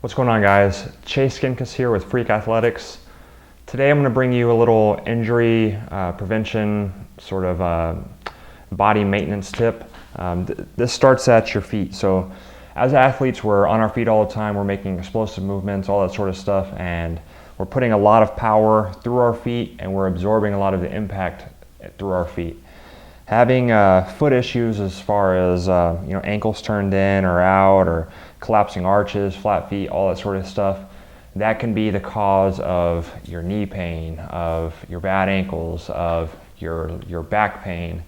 What's going on, guys? Chase Skinkus here with Freak Athletics. Today I'm going to bring you a little injury prevention sort of body maintenance tip. This starts at your feet. So as athletes, we're on our feet all the time. We're making explosive movements, all that sort of stuff, and we're putting a lot of power through our feet, and we're absorbing a lot of the impact through our feet. Having foot issues as far as ankles turned in or out, or collapsing arches, flat feet, all that sort of stuff, that can be the cause of your knee pain, of your bad ankles, of your back pain.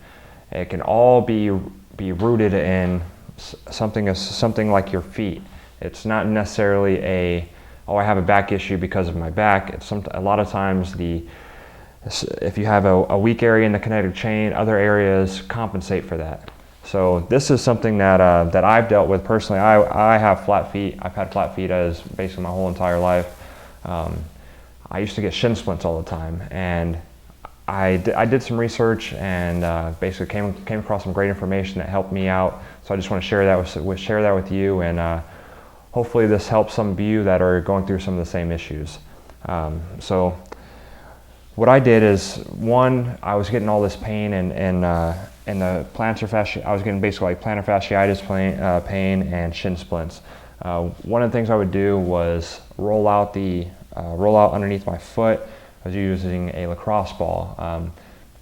It can all be rooted in something like your feet. It's not necessarily I have a back issue because of my back. It's a lot of times if you have a weak area in the kinetic chain, other areas compensate for that. So this is something that I've dealt with personally. I have flat feet. I've had flat feet as basically my whole entire life. I used to get shin splints all the time, and I did some research and basically came across some great information that helped me out. So I just want to share that with you, and hopefully this helps some of you that are going through some of the same issues. So what I did is, one, I was getting all this pain in the plantar fascia. I was getting basically like plantar fasciitis pain and shin splints. One of the things I would do was roll out underneath my foot. I was using a lacrosse ball.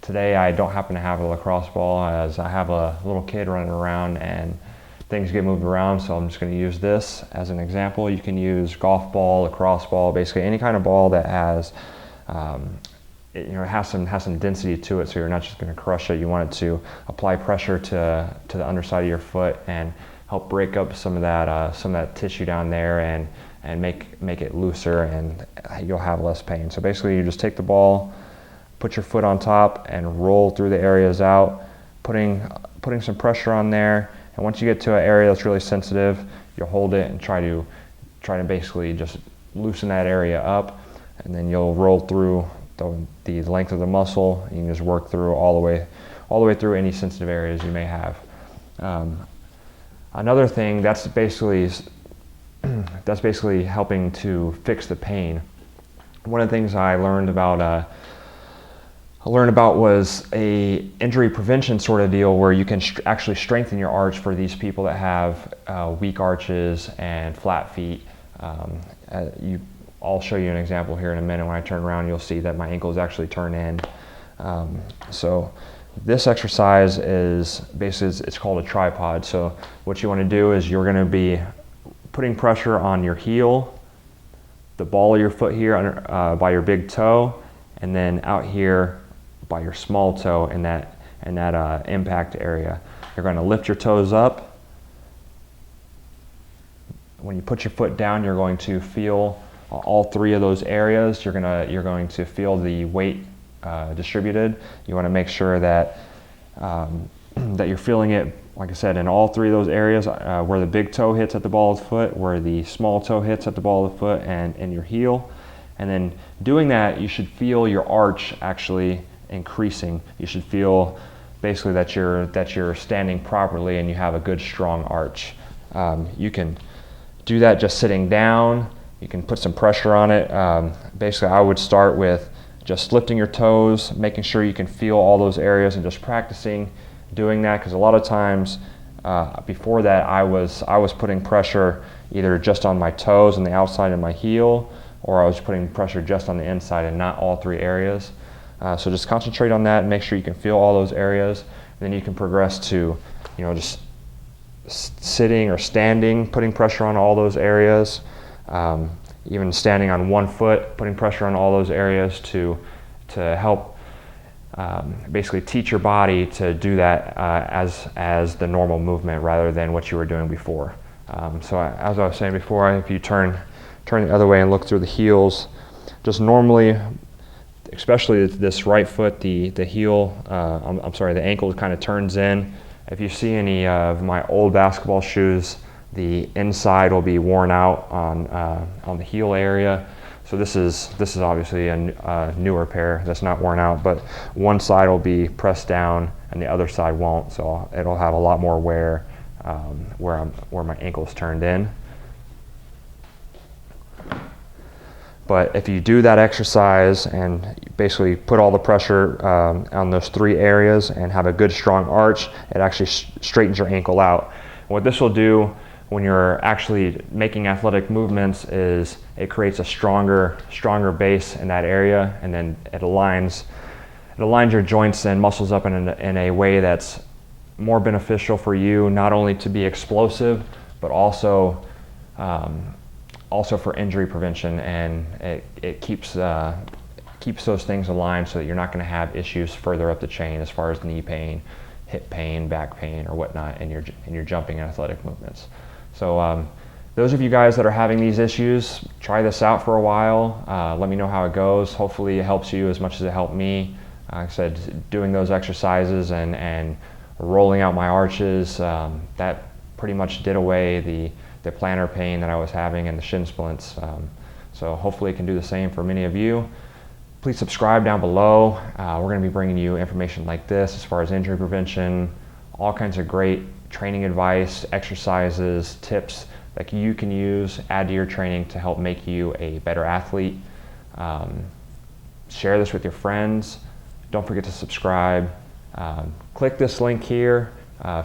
Today I don't happen to have a lacrosse ball, as I have a little kid running around and things get moved around, so I'm just going to use this as an example. You can use golf ball, lacrosse ball, basically any kind of ball that has it has some density to it, so you're not just going to crush it. You want it to apply pressure to the underside of your foot and help break up some of that tissue down there and make it looser, and you'll have less pain. So basically you just take the ball, put your foot on top and roll through the areas out, putting some pressure on there, and once you get to an area that's really sensitive, you'll hold it and try to basically just loosen that area up, and then you'll roll through the length of the muscle. You can just work through all the way through any sensitive areas you may have. Another thing that's basically helping to fix the pain. One of the things I learned about was a injury prevention sort of deal where you can actually strengthen your arch for these people that have weak arches and flat feet. I'll show you an example here in a minute. When I turn around, you'll see that my ankles actually turn in. So this exercise is basically, it's called a tripod. So what you want to do is you're going to be putting pressure on your heel, the ball of your foot here by your big toe, and then out here by your small toe in that impact area. You're going to lift your toes up. When you put your foot down, you're going to feel all three of those areas. You're going to feel the weight distributed. You want to make sure that that you're feeling it, like I said, in all three of those areas, where the big toe hits at the ball of the foot, where the small toe hits at the ball of the foot, and your heel. And then doing that, you should feel your arch actually increasing. You should feel basically that you're standing properly and you have a good strong arch. You can do that just sitting down. You can put some pressure on it. Basically, I would start with just lifting your toes, making sure you can feel all those areas, and just practicing doing that, because a lot of times before that I was putting pressure either just on my toes and the outside of my heel, or I was putting pressure just on the inside and not all three areas. So just concentrate on that and make sure you can feel all those areas. And then you can progress to just sitting or standing, putting pressure on all those areas. Even standing on one foot, putting pressure on all those areas to help basically teach your body to do that as the normal movement rather than what you were doing before. So as I was saying before, if you turn the other way and look through the heels, just normally, especially this right foot, the ankle kind of turns in. If you see any of my old basketball shoes, the inside will be worn out on the heel area. So this is obviously a newer pair that's not worn out, but one side will be pressed down and the other side won't. So it'll have a lot more wear where my ankle's turned in. But if you do that exercise and basically put all the pressure on those 3 areas and have a good strong arch, it actually straightens your ankle out. What this will do when you're actually making athletic movements is it creates a stronger base in that area, and then it aligns your joints and muscles up in a way that's more beneficial for you, not only to be explosive, but also for injury prevention, and it keeps those things aligned so that you're not going to have issues further up the chain as far as knee pain, hip pain, back pain, or whatnot in your jumping and athletic movements. So those of you guys that are having these issues, try this out for a while. Let me know how it goes. Hopefully it helps you as much as it helped me. Like I said, doing those exercises and rolling out my arches, that pretty much did away the plantar pain that I was having and the shin splints. So hopefully it can do the same for many of you. Please subscribe down below. We're going to be bringing you information like this as far as injury prevention, all kinds of great training advice, exercises, tips that you can use, add to your training to help make you a better athlete. Share this with your friends. Don't forget to subscribe. Click this link here.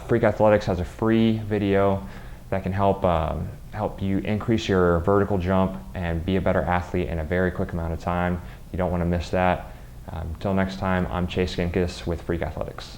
Freak Athletics has a free video that can help you increase your vertical jump and be a better athlete in a very quick amount of time. You don't want to miss that. Until next time, I'm Chase Ginkus with Freak Athletics.